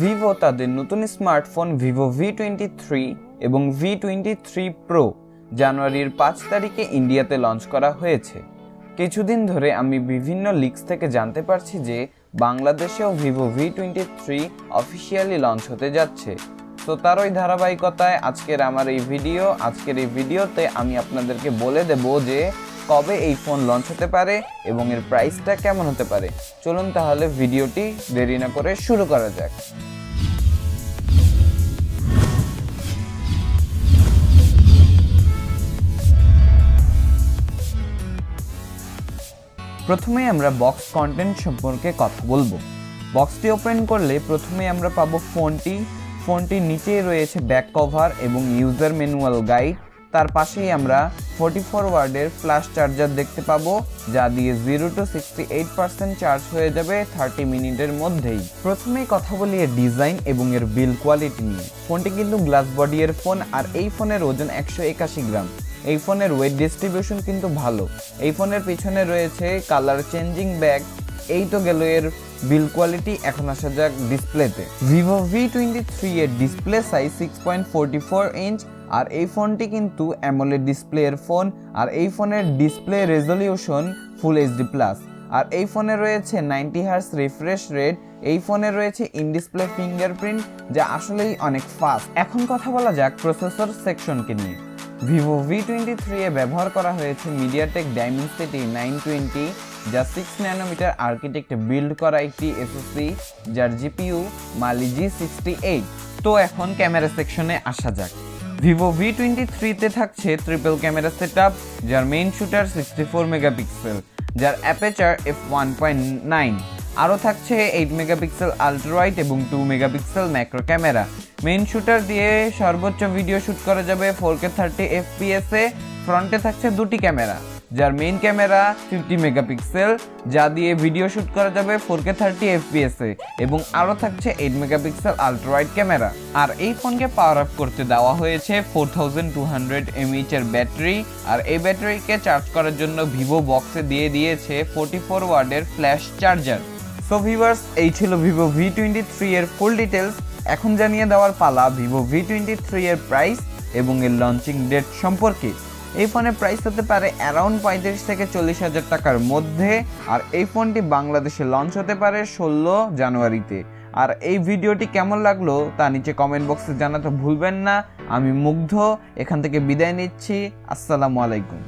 Vivo তাদের নতুন smartphone Vivo V23 এবং V23 Pro জানুয়ারির ৫ তারিখে ইন্ডিয়াতে লঞ্চ করা হয়েছে। কিছুদিন ধরে আমি বিভিন্ন লিকস থেকে জানতে পারছি যে বাংলাদেশেও ভিভো V23 অফিসিয়ালি লঞ্চ হতে যাচ্ছে। তো তারই ধারাবাহিকতায় আজকের এই ভিডিওতে আমি আপনাদেরকে বলে দেব যে কবে এই ফোন লঞ্চ হতে পারে এবং এর প্রাইসটা কেমন হতে পারে। চলুন তাহলে ভিডিওটি দেরি না করে শুরু করা যাক। প্রথমে আমরা বক্স কন্টেন্ট সম্পর্কে কথা বলবো। বক্সটি ওপেন করলে প্রথমে আমরা পাবো ফোনটির নিচেই রয়েছে ব্যাক কভার এবং ইউজার ম্যানুয়াল গাইড। তার পাশেই আমরা 44 ওয়াটের ফ্ল্যাশ চার্জার দেখতে পাবো, যা দিয়ে 0 to 68% চার্জ হয়ে যাবে 30 মিনিটের মধ্যেই। প্রথমেই কথা বলি এর ডিজাইন এবং এর বিল্ড কোয়ালিটি নিয়ে। ফোনটি কিন্তু গ্লাস বডি এর ফোন, আর এই ফোনের ওজন 181 গ্রাম। এই ফোনের ওয়েট ডিস্ট্রিবিউশন কিন্তু ভালো। এই ফোনের পিছনে রয়েছে কালার চেঞ্জিং ব্যাগ। এই তো গেল এর বিল্ড কোয়ালিটি। এখন আসা যাক ডিসপ্লেতে। ভিভো V23 এর ডিসপ্লে সাইজ 6.44 ইঞ্চ, আর এই ফোনটি কিন্তু অ্যামোলেড ডিসপ্লে এর ফোন, আর এই ফোনের ডিসপ্লে রেজলিউশন ফুল HD+। আর এই ফোনে রয়েছে 90 হার্টজ রিফ্রেশ রেট। এই ফোনে রয়েছে ইন ডিসপ্লে ফিঙ্গারপ্রিন্ট, যা আসলেই অনেক ফাস্ট। এখন কথা বলা যাক প্রসেসর সেকশনকে নিয়ে। ভিভো V23 এ ব্যবহার করা হয়েছে মিডিয়াটেক ডাইমেনসিটি 920, যা 6 ন্যানোমিটার আর্কিটেক্টে বিল্ড করা একটি SoC, যার GPU Mali G68। তো এখন ক্যামেরা সেকশনে আসা যাক। ভিভো V23 তে থাকছে ট্রিপল ক্যামেরা সেটআপ, যার মেইন শুটার 64 মেগাপিক্সেল, যার অ্যাপারচার f1.9। আরও থাকছে 8 মেগাপিক্সেল আল্ট্রা ওয়াইড এবং 2 megapixel macro camera. Main shooter দিয়ে সর্বোচ্চ ভিডিও শুট করা যাবে 4K 30 FPS এ। ফ্রন্টে থাকছে দুটি ক্যামেরা, যার মেইন ক্যামেরা 50 মেগাপিক্সেল, যা দিয়ে ভিডিও শুট করা যাবে 4K 30 FPS এ, এবং আরও থাকছে 8 মেগাপিক্সেল আল্ট্রা ওয়াইড ক্যামেরা। আর এই ফোনকে পাওয়ার আপ করতে দেওয়া হয়েছে 4200 mAh এর ব্যাটারি, আর এই ব্যাটারিকে চার্জ করার জন্য ভিভো বক্সে দিয়ে দিয়েছে 44 ওয়াটের ফ্ল্যাশ চার্জার। সো ভিউয়ার্স, এই ছিল ভিভো V23 এর ফুল ডিটেলস। এখন জানিয়ে দেওয়ার পালা ভিভো V23 এর প্রাইস এবং এর লঞ্চিং ডেট সম্পর্কে। এই ফোনের প্রাইস হতে পারে অ্যারাউন্ড 35 থেকে 40 হাজার টাকার মধ্যে, আর এই ফোনটি বাংলাদেশে লঞ্চ হতে পারে 16 জানুয়ারিতে। আর এই ভিডিওটি কেমন লাগলো তা নিচে কমেন্ট বক্সে জানাতে ভুলবেন না। আমি মুগ্ধ, এখান থেকে বিদায় নিচ্ছি। আসসালামু আলাইকুম।